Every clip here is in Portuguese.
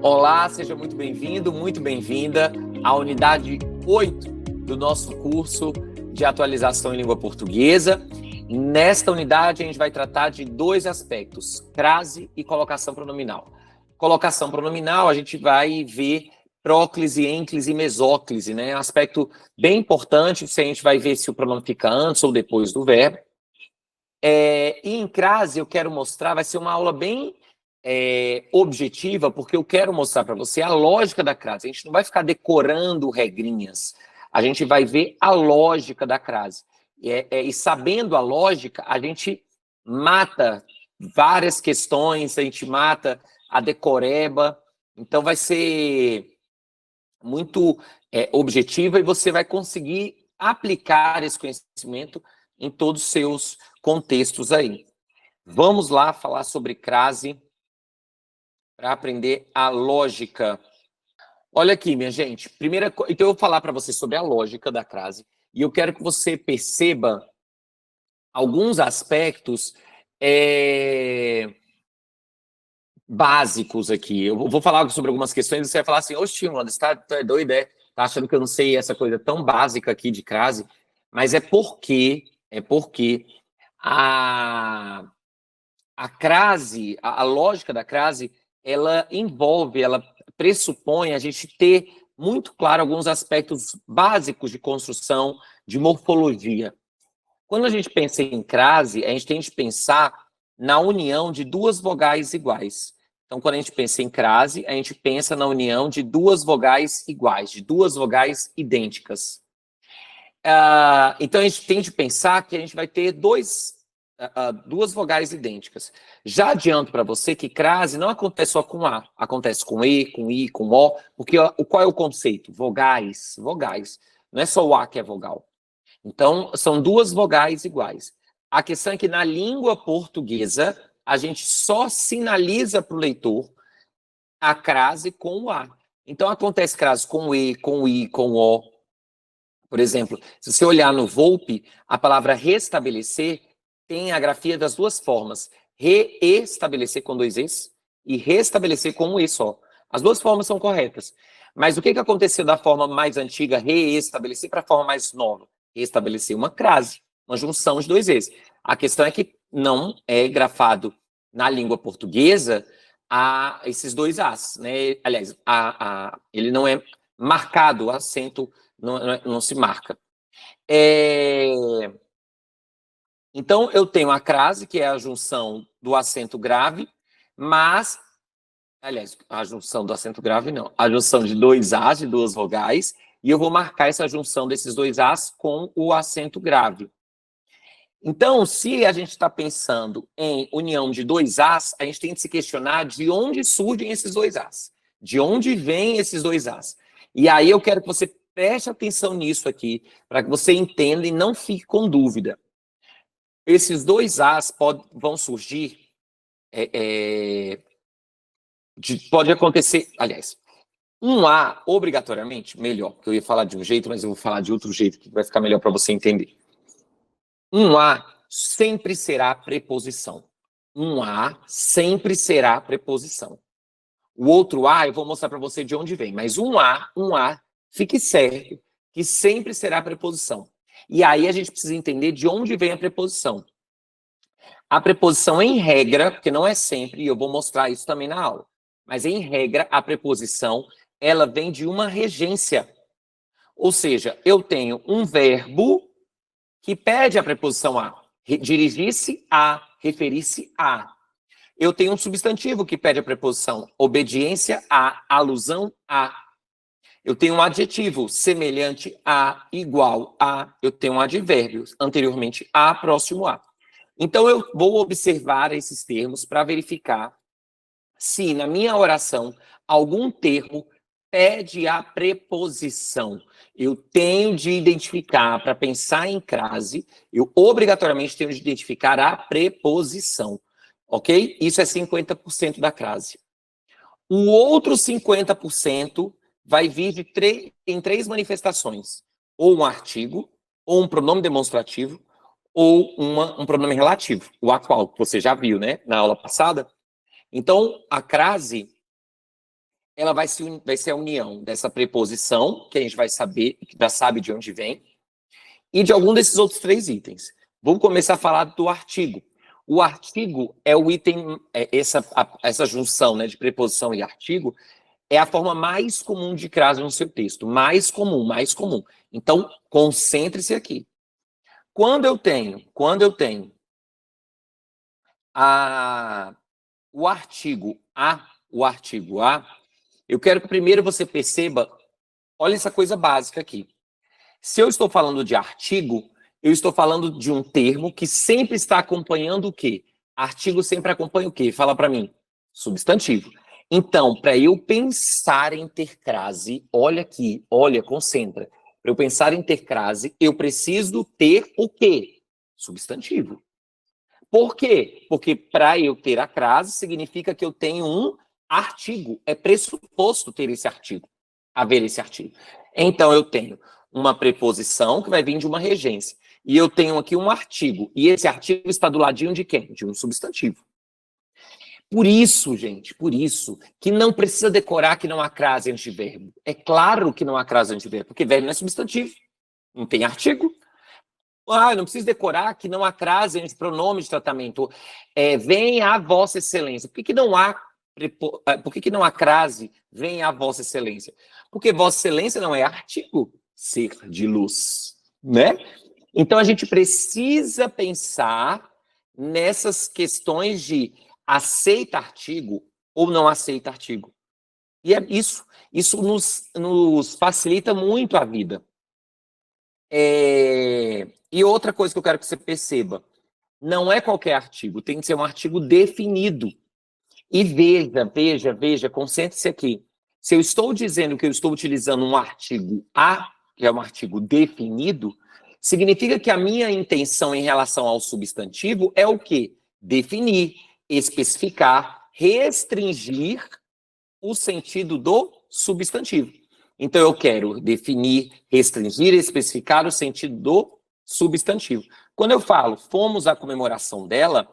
Olá, seja muito bem-vindo, muito bem-vinda à unidade 8 do nosso curso de atualização em língua portuguesa. Nesta unidade, a gente vai tratar de dois aspectos, crase e colocação pronominal. Colocação pronominal, a gente vai ver próclise, ênclise e mesóclise, né? Um aspecto bem importante, se a gente vai ver se o pronome fica antes ou depois do verbo. E em crase, eu quero mostrar, vai ser uma aula bem objetiva, porque eu quero mostrar para você a lógica da crase. A gente não vai ficar decorando regrinhas, a gente vai ver a lógica da crase. E sabendo a lógica, a gente mata várias questões, a gente mata a decoreba, então vai ser muito objetiva e você vai conseguir aplicar esse conhecimento em todos os seus contextos aí. Vamos lá falar sobre crase para aprender a lógica. Olha aqui, minha gente. Então eu vou falar para você sobre a lógica da crase e eu quero que você perceba alguns aspectos básicos aqui. Eu vou falar sobre algumas questões e você vai falar assim: oxe, mano, você tá doido, é? Tá achando que eu não sei essa coisa tão básica aqui de crase? Mas é porque a crase, a lógica da crase, ela pressupõe a gente ter muito claro alguns aspectos básicos de construção, de morfologia. Quando a gente pensa em crase, a gente tem que pensar na união de duas vogais iguais. Então, quando a gente pensa em crase, a gente pensa na união de duas vogais iguais, de duas vogais idênticas. Então, a gente tem de pensar que a gente vai ter duas vogais idênticas. Já adianto para você que crase não acontece só com A, acontece com E, com I, com O, porque qual é o conceito? Vogais. Não é só o A que é vogal. Então, são duas vogais iguais. A questão é que na língua portuguesa, a gente só sinaliza para o leitor a crase com o A. Então, acontece crase com E, com I, com O. Por exemplo, se você olhar no Volpe, a palavra restabelecer tem a grafia das duas formas. Reestabelecer com dois Es e restabelecer com um E só. As duas formas são corretas. Mas o que aconteceu da forma mais antiga, reestabelecer, para a forma mais nova? Restabelecer uma crase, uma junção de dois Es. A questão é que não é grafado na língua portuguesa esses dois As, né? Aliás, ele não é marcado, o acento não se marca. Então, eu tenho a crase, que é a junção do acento grave, mas, aliás, a junção do acento grave não, a junção de dois As, de duas vogais, e eu vou marcar essa junção desses dois As com o acento grave. Então, se a gente está pensando em união de dois As, a gente tem que se questionar de onde surgem esses dois As, de onde vêm esses dois As. E aí eu quero que você preste atenção nisso aqui, para que você entenda e não fique com dúvida. Esses dois As vão surgir, pode acontecer, aliás, um A, obrigatoriamente, melhor, porque eu ia falar de um jeito, mas eu vou falar de outro jeito, que vai ficar melhor para você entender. Um A sempre será preposição. Um A sempre será preposição. O outro A, eu vou mostrar para você de onde vem, mas um A, fique certo que sempre será preposição. E aí a gente precisa entender de onde vem a preposição. A preposição, em regra, porque não é sempre, e eu vou mostrar isso também na aula, mas em regra, a preposição, ela vem de uma regência. Ou seja, eu tenho um verbo que pede a preposição a, dirigir-se a, referir-se a. Eu tenho um substantivo que pede a preposição obediência a, alusão a. Eu tenho um adjetivo semelhante a, igual a. Eu tenho um advérbio anteriormente a, próximo a. Então, eu vou observar esses termos para verificar se na minha oração algum termo pede a preposição. Eu tenho de identificar, para pensar em crase, eu obrigatoriamente tenho de identificar a preposição, ok? Isso é 50% da crase. O outro 50% vai vir em três manifestações. Ou um artigo, ou um pronome demonstrativo, ou um pronome relativo, o a qual você já viu, né, na aula passada. Então, a crase, ela vai ser a união dessa preposição, que a gente vai saber, que já sabe de onde vem, e de algum desses outros 3 itens. Vamos começar a falar do artigo. O artigo é o item, essa junção, né, de preposição e artigo, é a forma mais comum de crase no seu texto. Mais comum, mais comum. Então, concentre-se aqui. Quando eu tenho o artigo a, eu quero que primeiro você perceba, olha essa coisa básica aqui. Se eu estou falando de artigo, eu estou falando de um termo que sempre está acompanhando o quê? Artigo sempre acompanha o quê? Fala para mim. Substantivo. Então, para eu pensar em ter crase, olha aqui, olha, concentra. Para eu pensar em ter crase, eu preciso ter o quê? Substantivo. Por quê? Porque para eu ter a crase, significa que eu tenho um artigo. É pressuposto ter esse artigo, haver esse artigo. Então, eu tenho uma preposição que vai vir de uma regência. E eu tenho aqui um artigo. E esse artigo está do ladinho de quem? De um substantivo. Por isso, gente, por isso, que não precisa decorar que não há crase antes de verbo. É claro que não há crase antes de verbo, porque verbo não é substantivo. Não tem artigo. Ah, não precisa decorar que não há crase antes de pronome de tratamento. Vem a vossa excelência. Por que não há crase vem a vossa excelência? Porque vossa excelência não é artigo, ser de luz, né? Então a gente precisa pensar nessas questões de aceita artigo ou não aceita artigo. E é isso nos facilita muito a vida. E outra coisa que eu quero que você perceba, não é qualquer artigo, tem que ser um artigo definido. E veja, concentre-se aqui. Se eu estou dizendo que eu estou utilizando um artigo a, que é um artigo definido, significa que a minha intenção em relação ao substantivo é o quê? Definir, especificar, restringir o sentido do substantivo. Então, eu quero definir, restringir, especificar o sentido do substantivo. Quando eu falo fomos à comemoração dela,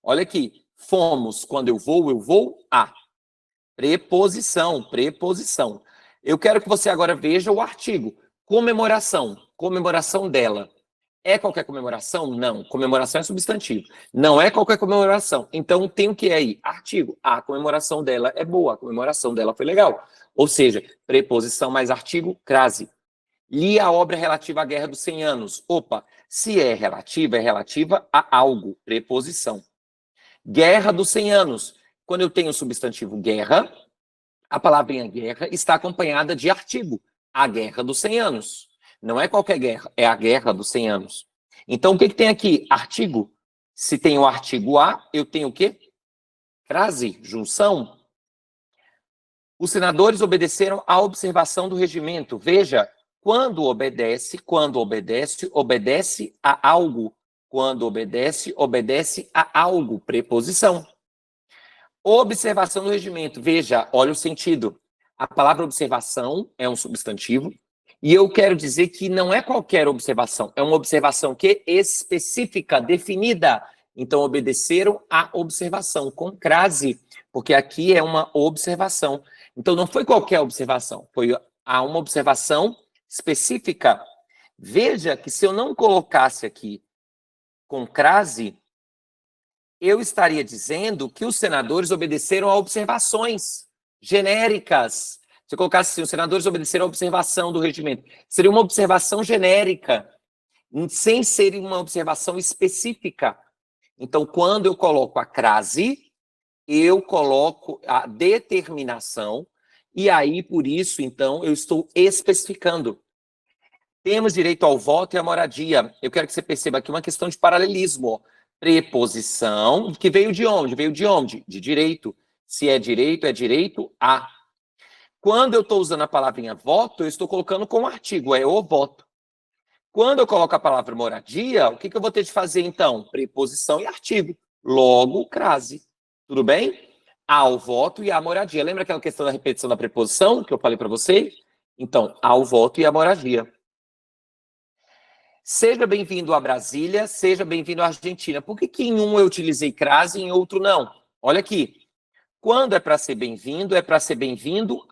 olha aqui, fomos, quando eu vou a. Preposição. Eu quero que você agora veja o artigo. Comemoração dela. É qualquer comemoração? Não. Comemoração é substantivo. Não é qualquer comemoração. Então, tem o que aí? Artigo. A comemoração dela é boa. A comemoração dela foi legal. Ou seja, preposição mais artigo, crase. Li a obra relativa à Guerra dos 100 Anos. Opa, se é relativa a algo. Preposição. Guerra dos 100 Anos. Quando eu tenho o substantivo guerra, a palavrinha guerra está acompanhada de artigo. A Guerra dos 100 Anos. Não é qualquer guerra, é a Guerra dos 100 Anos. Então, o que tem aqui? Artigo. Se tem o artigo a, eu tenho o quê? Crase, junção. Os senadores obedeceram à observação do regimento. Veja, quando obedece a algo. Quando obedece a algo. Preposição. Observação do regimento. Veja, olha o sentido. A palavra observação é um substantivo. E eu quero dizer que não é qualquer observação. É uma observação que específica, definida. Então, obedeceram à observação, com crase. Porque aqui é uma observação. Então, não foi qualquer observação. Foi uma observação específica. Veja que se eu não colocasse aqui com crase, eu estaria dizendo que os senadores obedeceram a observações genéricas. Se eu colocasse assim, os senadores obedeceram a observação do regimento, seria uma observação genérica, sem ser uma observação específica. Então, quando eu coloco a crase, eu coloco a determinação, e aí, por isso, então, eu estou especificando. Temos direito ao voto e à moradia. Eu quero que você perceba aqui uma questão de paralelismo. Preposição, que veio de onde? Veio de onde? De direito. Se é direito a. Quando eu estou usando a palavrinha voto, eu estou colocando com artigo, é o voto. Quando eu coloco a palavra moradia, o que eu vou ter de fazer, então? Preposição e artigo. Logo, crase. Tudo bem? Ao voto e à moradia. Lembra aquela questão da repetição da preposição que eu falei para vocês? Então, ao voto e à moradia. Seja bem-vindo a Brasília, seja bem-vindo à Argentina. Por que em um eu utilizei crase e em outro não? Olha aqui. Quando é para ser bem-vindo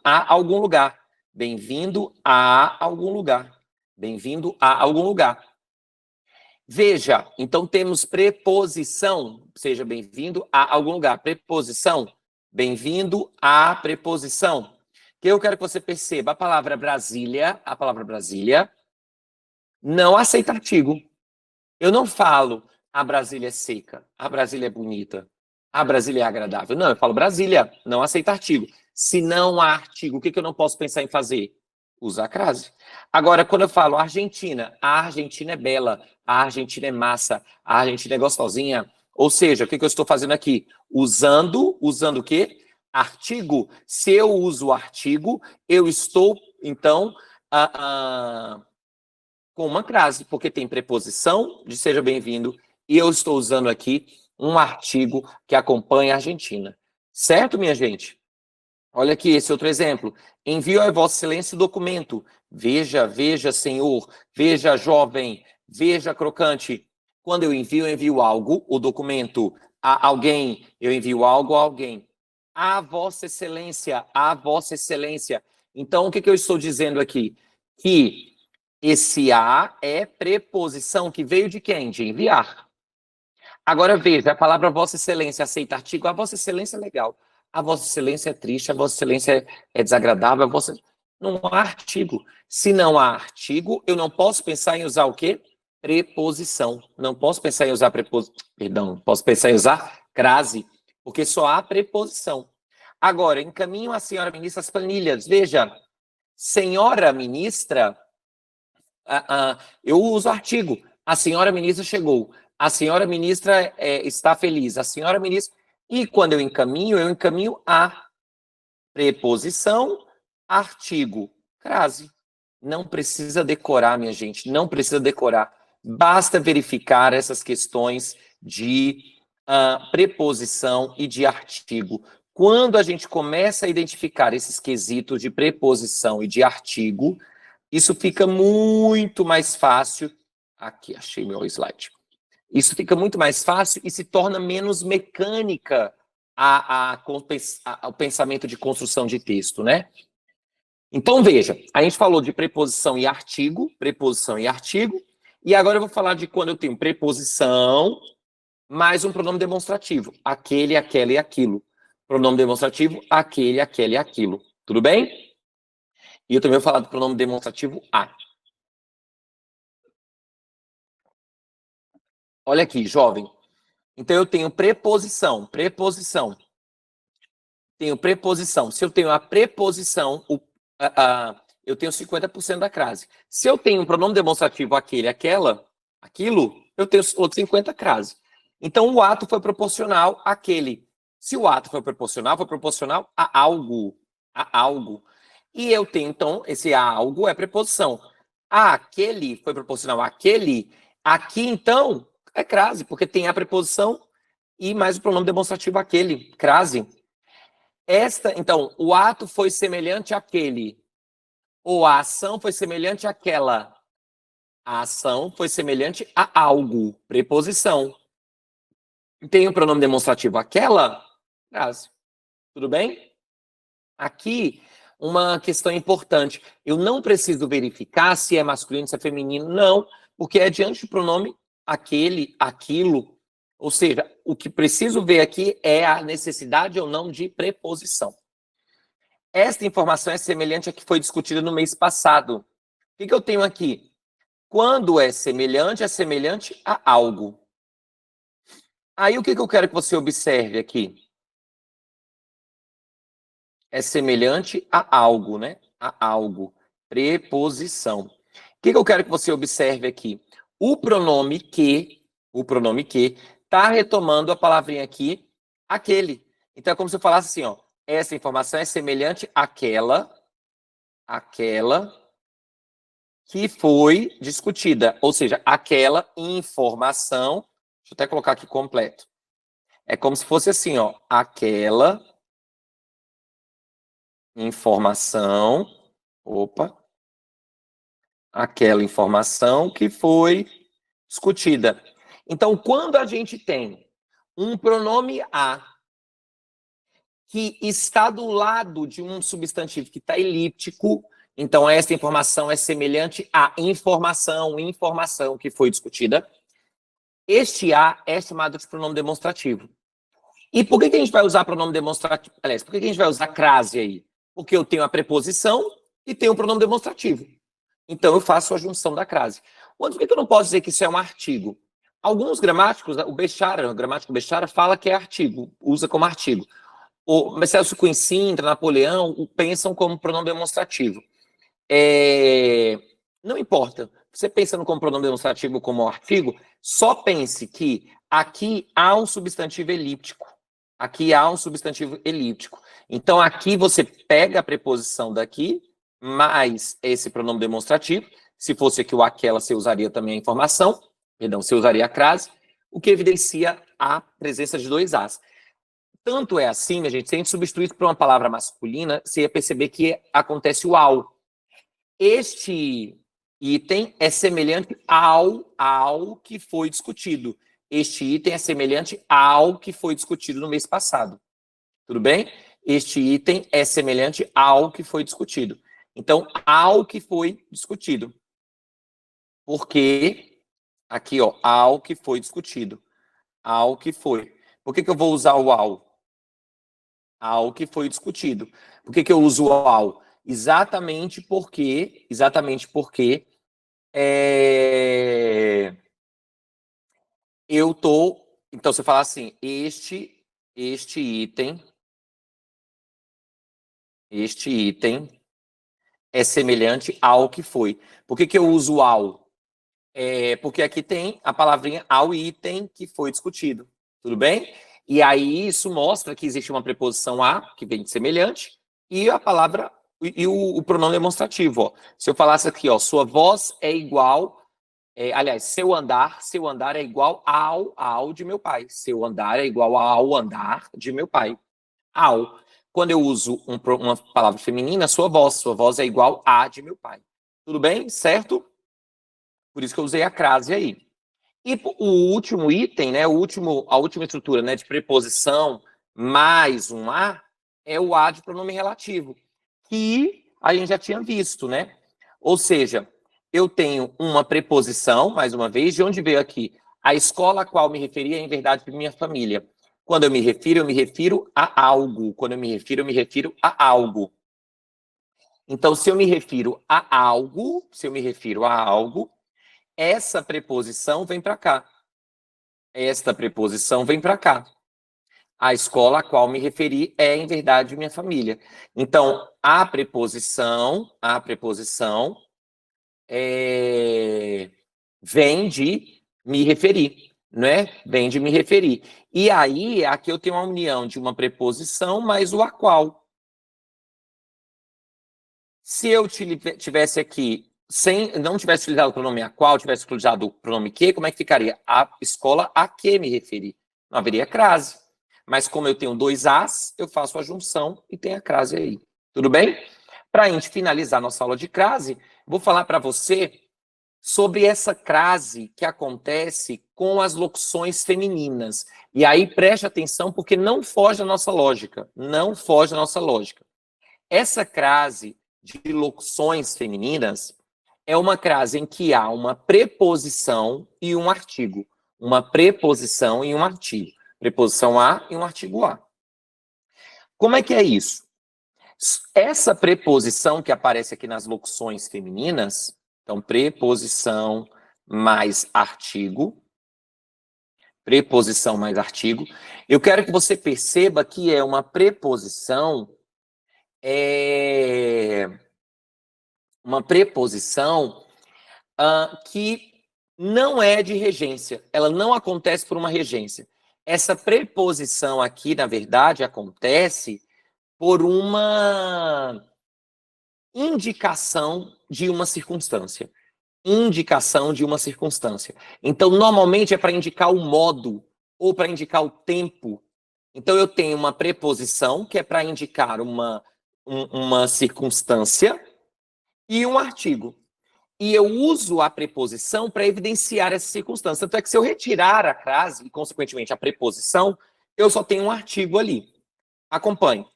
a algum lugar. Bem-vindo a algum lugar. Bem-vindo a algum lugar. Veja, então temos preposição, seja bem-vindo a algum lugar. Preposição, bem-vindo à preposição. Que eu quero que você perceba, a palavra Brasília não aceita artigo. Eu não falo a Brasília é seca, a Brasília é bonita, a Brasília é agradável. Não, eu falo Brasília, não aceita artigo. Se não há artigo, o que eu não posso pensar em fazer? Usar a crase. Agora, quando eu falo Argentina, a Argentina é bela, a Argentina é massa, a Argentina é gostosinha. Ou seja, o que eu estou fazendo aqui? Usando o quê? Artigo. Se eu uso o artigo, eu estou, então, com uma crase, porque tem preposição de seja bem-vindo, e eu estou usando aqui um artigo que acompanha a Argentina. Certo, minha gente? Olha aqui esse outro exemplo. Envio a Vossa Excelência o documento. Veja, veja, senhor, veja, jovem, veja, crocante. Quando eu envio algo, o documento, a alguém, eu envio algo a alguém. A Vossa Excelência, a Vossa Excelência. Então, o que eu estou dizendo aqui? Que esse a é preposição que veio de quem? De enviar. Agora veja, a palavra Vossa Excelência aceita artigo. A Vossa Excelência é legal. A Vossa Excelência é triste, a Vossa Excelência é desagradável, a Vossa... Não há artigo. Se não há artigo, eu não posso pensar em usar o quê? Preposição. Não posso pensar em usar preposição. Perdão, posso pensar em usar crase, porque só há preposição. Agora, encaminho a senhora ministra as planilhas. Veja, senhora ministra, eu uso artigo. A senhora ministra chegou. A senhora ministra está feliz. A senhora ministra... E quando eu encaminho a preposição, artigo, crase. Não precisa decorar, minha gente, não precisa decorar. Basta verificar essas questões de preposição e de artigo. Quando a gente começa a identificar esses quesitos de preposição e de artigo, isso fica muito mais fácil. Aqui, achei meu slide. Isso fica muito mais fácil e se torna menos mecânica o pensamento de construção de texto, né? Então, veja, a gente falou de preposição e artigo, e agora eu vou falar de quando eu tenho preposição mais um pronome demonstrativo, aquele, aquela e aquilo. Pronome demonstrativo, aquele, aquela e aquilo. Tudo bem? E eu também vou falar do pronome demonstrativo a. Olha aqui, jovem. Então, eu tenho preposição. Tenho preposição. Se eu tenho a preposição, eu tenho 50% da crase. Se eu tenho um pronome demonstrativo aquele, aquela, aquilo, eu tenho outros 50% crase. Então, o ato foi proporcional àquele. Se o ato foi proporcional a algo. A algo. E eu tenho, então, esse a algo é preposição. Aquele foi proporcional àquele. Aqui, então, é crase, porque tem a preposição e mais o pronome demonstrativo aquele, crase. Então, o ato foi semelhante àquele, ou a ação foi semelhante àquela. A ação foi semelhante a algo, preposição. Tem o pronome demonstrativo aquela, frase. Tudo bem? Aqui, uma questão importante. Eu não preciso verificar se é masculino, se é feminino, não, porque é diante do pronome aquele, aquilo. Ou seja, o que preciso ver aqui é a necessidade ou não de preposição. Esta informação é semelhante à que foi discutida no mês passado. O que eu tenho aqui? Quando é semelhante a algo. Aí, o que eu quero que você observe aqui? É semelhante a algo, né? A algo. Preposição. O que eu quero que você observe aqui? O pronome que está retomando a palavrinha aqui, aquele. Então, é como se eu falasse assim, ó. Essa informação é semelhante àquela que foi discutida. Ou seja, aquela informação. Deixa eu até colocar aqui completo. É como se fosse assim, ó. Aquela informação. Opa. Aquela informação que foi discutida. Então, quando a gente tem um pronome a que está do lado de um substantivo que está elíptico. Então, essa informação é semelhante à informação que foi discutida. Este a é chamado de pronome demonstrativo. E por que a gente vai usar pronome demonstrativo? Aliás, por que a gente vai usar crase aí? Porque eu tenho a preposição e tenho o pronome demonstrativo. Então, eu faço a junção da crase. Por que eu não posso dizer que isso é um artigo? Alguns gramáticos, o gramático Bechara fala que é artigo, usa como artigo. O Celso Cunha Sintra, Napoleão, pensam como pronome demonstrativo. Não importa. Você pensando como pronome demonstrativo como artigo, só pense que aqui há um substantivo elíptico. Aqui há um substantivo elíptico. Então, aqui você pega a preposição daqui, mais esse pronome demonstrativo. Se fosse aqui o aquela, você usaria também a informação. Perdão, você usaria a crase, o que evidencia a presença de dois as. Tanto é assim, minha gente, se a gente substituir isso por uma palavra masculina, você ia perceber que acontece o ao. Este item é semelhante ao que foi discutido. Este item é semelhante ao que foi discutido no mês passado. Tudo bem? Este item é semelhante ao que foi discutido. Então, ao que foi discutido. Porque, aqui, ó, ao que foi discutido. Ao que foi. Por que eu vou usar o ao? Ao que foi discutido. Por que eu uso o ao? Exatamente porque eu tô... Então, você fala assim, este item é semelhante ao que foi. Por que eu uso ao? Porque aqui tem a palavrinha ao item que foi discutido. Tudo bem? E aí isso mostra que existe uma preposição a, que vem de semelhante, e a palavra, e o pronome demonstrativo. Ó. Se eu falasse aqui, ó, sua voz é igual, aliás, seu andar é igual ao de meu pai. Seu andar é igual ao andar de meu pai. Ao. Quando eu uso uma palavra feminina, sua voz é igual a de meu pai. Tudo bem? Certo? Por isso que eu usei a crase aí. E o último item, né, a última estrutura, né, de preposição mais um a, é o a de pronome relativo, que a gente já tinha visto, né? Ou seja, eu tenho uma preposição, mais uma vez, de onde veio aqui? A escola a qual me referi é, em verdade, minha família. Quando eu me refiro a algo. Quando eu me refiro a algo. Então, se eu me refiro a algo, essa preposição vem para cá. Esta preposição vem para cá. A escola a qual me referi é, em verdade, minha família. Então, a preposição vem de me referir, né? Vem de me referir. E aí, aqui eu tenho uma união de uma preposição mais o a qual. Se eu tivesse aqui, não tivesse utilizado o pronome a qual, tivesse utilizado o pronome que, como é que ficaria? A escola a que me referi. Não haveria crase. Mas como eu tenho dois as, eu faço a junção e tenho a crase aí. Tudo bem? Para a gente finalizar nossa aula de crase, vou falar para você sobre essa crase que acontece com as locuções femininas. E aí preste atenção, porque não foge da nossa lógica. Não foge da nossa lógica. Essa crase de locuções femininas é uma crase em que há uma preposição e um artigo. Uma preposição e um artigo. Preposição a e um artigo a. Como é que é isso? Essa preposição que aparece aqui nas locuções femininas, então preposição mais artigo, eu quero que você perceba que é uma preposição que não é de regência, ela não acontece por uma regência. Essa preposição aqui, na verdade, acontece por uma indicação de uma circunstância. Então, normalmente é para indicar o modo ou para indicar o tempo. Então, eu tenho uma preposição que é para indicar uma circunstância e um artigo. E eu uso a preposição para evidenciar essa circunstância. Tanto é que se eu retirar a crase e, consequentemente, a preposição, eu só tenho um artigo ali. Acompanhe.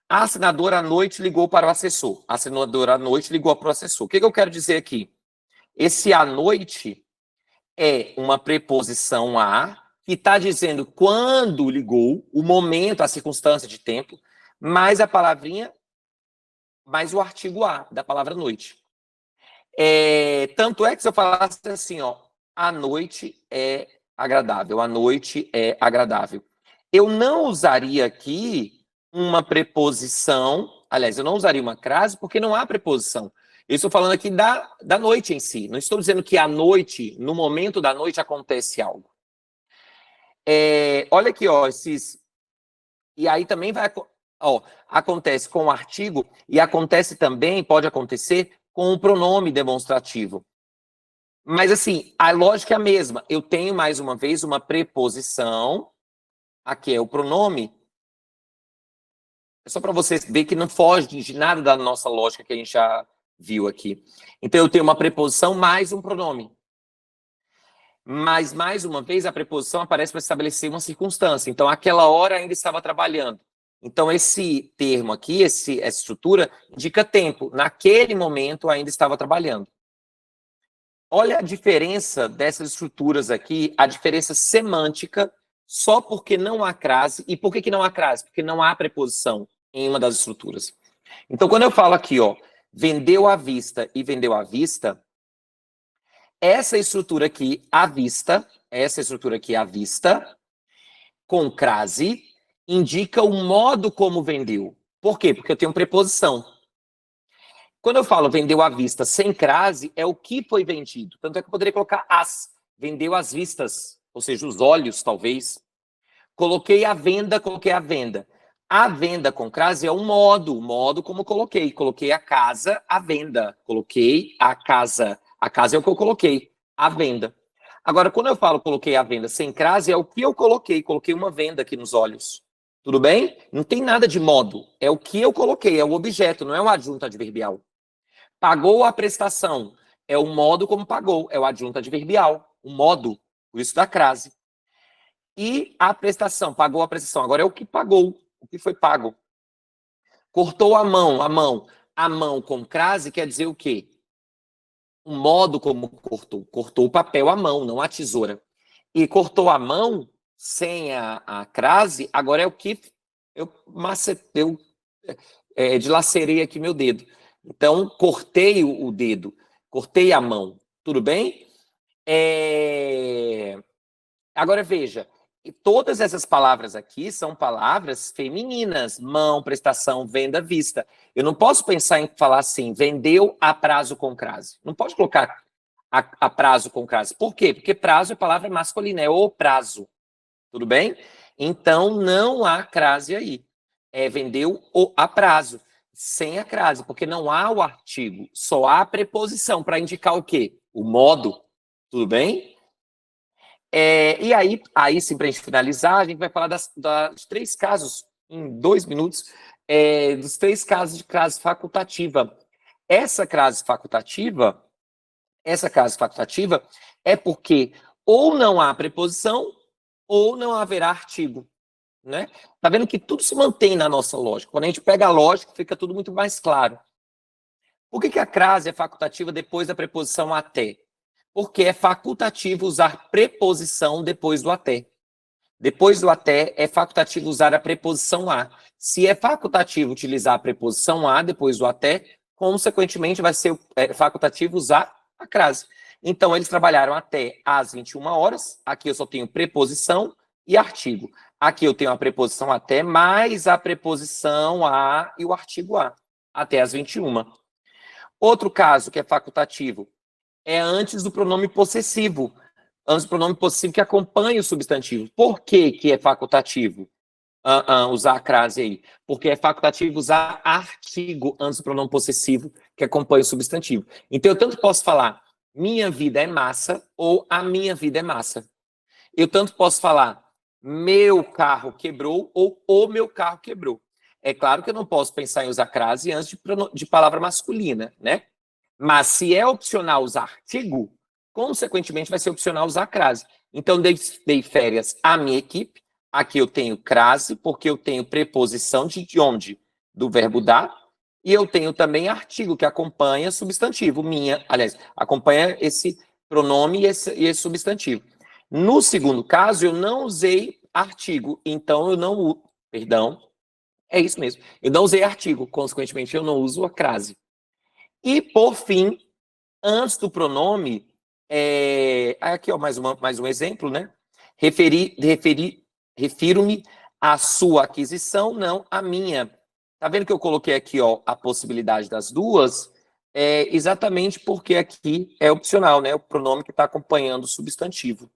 A assinadora à noite ligou para o assessor. A assinadora à noite ligou para o assessor. O que eu quero dizer aqui? Esse à noite é uma preposição a que está dizendo quando ligou, o momento, a circunstância de tempo, mais a palavrinha, mais o artigo a da palavra noite. Tanto é que se eu falasse assim, ó, a noite é agradável, a noite é agradável. Eu não usaria aqui uma preposição, aliás, eu não usaria uma crase porque não há preposição. Eu estou falando aqui da noite em si. Não estou dizendo que à noite, no momento da noite, acontece algo. Olha aqui, ó, esses... E aí também vai... Ó, acontece com o artigo e acontece também, pode acontecer, com o pronome demonstrativo. Mas, assim, a lógica é a mesma. Eu tenho, mais uma vez, uma preposição. Aqui é o pronome. É só para vocês verem que não foge de nada da nossa lógica que a gente já viu aqui. Então, eu tenho uma preposição mais um pronome. Mas, mais uma vez, a preposição aparece para estabelecer uma circunstância. Então, aquela hora ainda estava trabalhando. Então, esse termo aqui, essa estrutura, indica tempo. Naquele momento, ainda estava trabalhando. Olha a diferença dessas estruturas aqui, a diferença semântica, só porque não há crase. E por que não há crase? Porque não há preposição em uma das estruturas. Então, quando eu falo aqui, ó, vendeu à vista e vendeu à vista, essa estrutura aqui, à vista, com crase, indica o modo como vendeu. Por quê? Porque eu tenho preposição. Quando eu falo vendeu à vista sem crase, é o que foi vendido. Tanto é que eu poderia colocar as. Vendeu às vistas, ou seja, os olhos, talvez. Coloquei a venda, coloquei a venda. A venda com crase é o modo como coloquei. Coloquei a casa à venda. Coloquei a casa. A casa é o que eu coloquei, à venda. Agora, quando eu falo coloquei a venda sem crase, é o que eu coloquei. Coloquei uma venda aqui nos olhos. Tudo bem? Não tem nada de modo. É o que eu coloquei, é o objeto, não é o adjunto adverbial. Pagou a prestação. É o modo como pagou. É o adjunto adverbial. O modo. Por isso da crase. E a prestação. Pagou a prestação. Agora é o que pagou. O que foi pago. Cortou a mão. A mão. A mão com crase quer dizer o quê? O modo como cortou. Cortou o papel à mão, não a tesoura. E cortou a mão sem a crase. Agora é o que eu dilacerei aqui meu dedo. Então, cortei o dedo, cortei a mão, tudo bem? Agora, veja, todas essas palavras aqui são palavras femininas, mão, prestação, venda, vista. Eu não posso pensar em falar assim, vendeu a prazo com crase. Não pode colocar a prazo com crase. Por quê? Porque prazo é palavra masculina, é o prazo, tudo bem? Então, não há crase aí. Vendeu a prazo. Sem a crase, porque não há o artigo, só há a preposição para indicar o quê? O modo, tudo bem? E aí sim, para a gente finalizar, a gente vai falar dos 3 casos, em 2 minutos, dos 3 casos de crase facultativa. Essa crase facultativa é porque ou não há preposição ou não haverá artigo. Né? Tá vendo que tudo se mantém na nossa lógica. Quando a gente pega a lógica, fica tudo muito mais claro. Por que a crase é facultativa depois da preposição até? Porque é facultativo usar preposição depois do até. Depois do até, é facultativo usar a preposição a. Se é facultativo utilizar a preposição a depois do até, consequentemente vai ser facultativo usar a crase. Então, eles trabalharam até às 21 horas. Aqui eu só tenho preposição e artigo. Aqui eu tenho a preposição até, mais a preposição a e o artigo a, até as 21. Outro caso que é facultativo é antes do pronome possessivo. Antes do pronome possessivo que acompanha o substantivo. Por que é facultativo usar a crase aí? Porque é facultativo usar artigo antes do pronome possessivo que acompanha o substantivo. Então, eu tanto posso falar minha vida é massa ou a minha vida é massa. Eu tanto posso falar meu carro quebrou ou o meu carro quebrou. É claro que eu não posso pensar em usar crase antes de palavra masculina, né? Mas se é opcional usar artigo, consequentemente vai ser opcional usar crase. Então, dei férias à minha equipe, Aqui eu tenho crase, porque eu tenho preposição de onde? Do verbo dar. E eu tenho também artigo, que acompanha substantivo, minha. Aliás, acompanha esse pronome e esse substantivo. No segundo caso, eu não usei artigo, então eu não uso. Perdão, é isso mesmo. Eu não usei artigo, consequentemente, eu não uso a crase. E, por fim, antes do pronome, aqui, ó, mais um exemplo, né? Refiro-me à sua aquisição, não à minha. Tá vendo que eu coloquei aqui, ó, a possibilidade das duas? Exatamente porque aqui é opcional, né? O pronome que está acompanhando o substantivo.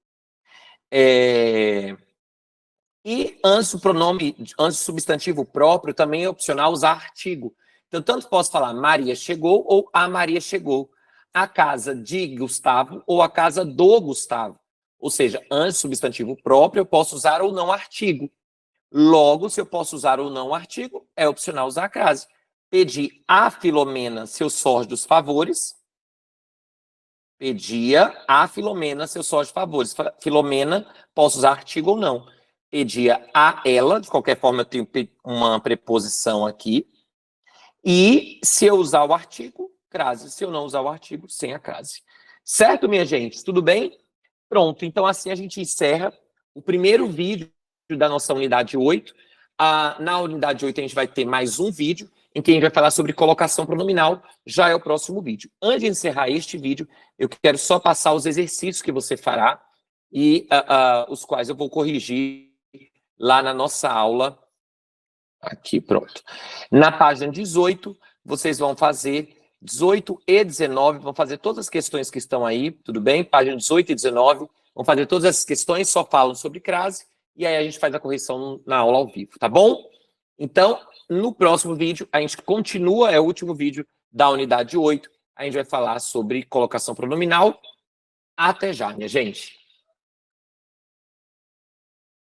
E antes do pronome, antes do substantivo próprio, também é opcional usar artigo. Então, tanto posso falar Maria chegou ou a Maria chegou. A casa de Gustavo ou a casa do Gustavo. Ou seja, antes do substantivo próprio, eu posso usar ou não artigo. Logo, se eu posso usar ou não artigo, é opcional usar a crase. Pedi a Filomena seus sórdios favores. Pedia a Filomena seus sórdios favores. Filomena, posso usar artigo ou não. Pedia a ela, de qualquer forma eu tenho uma preposição aqui. E se eu usar o artigo, crase. Se eu não usar o artigo, sem a crase. Certo, minha gente? Tudo bem? Pronto, então assim a gente encerra o primeiro vídeo da nossa unidade 8. Na unidade 8 a gente vai ter mais um vídeo em que a gente vai falar sobre colocação pronominal, já é o próximo vídeo. Antes de encerrar este vídeo, eu quero só passar os exercícios que você fará e os quais eu vou corrigir lá na nossa aula. Aqui, pronto. Na página 18, vocês vão fazer 18 e 19, vão fazer todas as questões que estão aí, tudo bem? Página 18 e 19, vão fazer todas essas questões, só falam sobre crase, e aí a gente faz a correção na aula ao vivo, tá bom? Então, no próximo vídeo, a gente continua, é o último vídeo da unidade 8, a gente vai falar sobre colocação pronominal. Até já, minha gente!